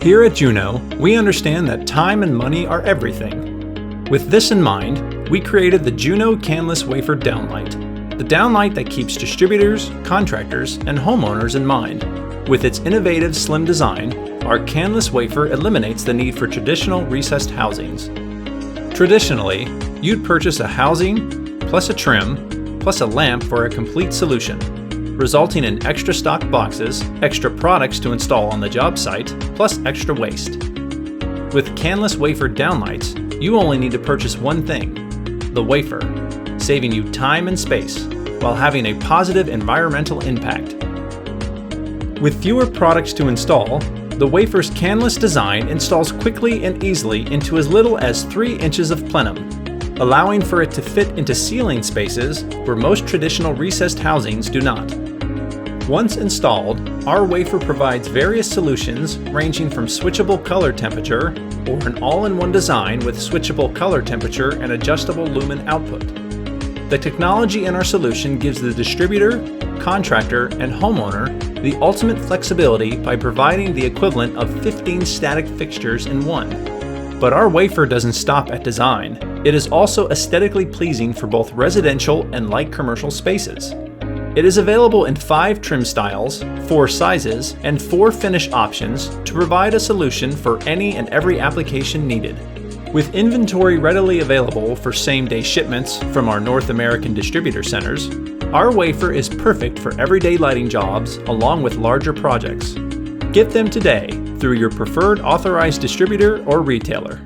Here at Juno, we understand that time and money are everything. With this in mind, we created the Juno Canless Wafer Downlight, the downlight that keeps distributors, contractors, and homeowners in mind. With its innovative slim design, our canless wafer eliminates the need for traditional recessed housings. Traditionally, you'd purchase a housing, plus a trim, plus a lamp for a complete solution, resulting in extra stock boxes, extra products to install on the job site, plus extra waste. With canless wafer downlights, you only need to purchase one thing, the wafer, saving you time and space, while having a positive environmental impact. With fewer products to install, the wafer's canless design installs quickly and easily into as little as 3 inches of plenum, allowing for it to fit into ceiling spaces where most traditional recessed housings do not. Once installed, our wafer provides various solutions ranging from switchable color temperature or an all-in-one design with switchable color temperature and adjustable lumen output. The technology in our solution gives the distributor, contractor, and homeowner the ultimate flexibility by providing the equivalent of 15 static fixtures in one. But our wafer doesn't stop at design. It is also aesthetically pleasing for both residential and light commercial spaces. It is available in 5 trim styles, 4 sizes, and 4 finish options to provide a solution for any and every application needed. With inventory readily available for same-day shipments from our North American distributor centers, our wafer is perfect for everyday lighting jobs along with larger projects. Get them today through your preferred authorized distributor or retailer.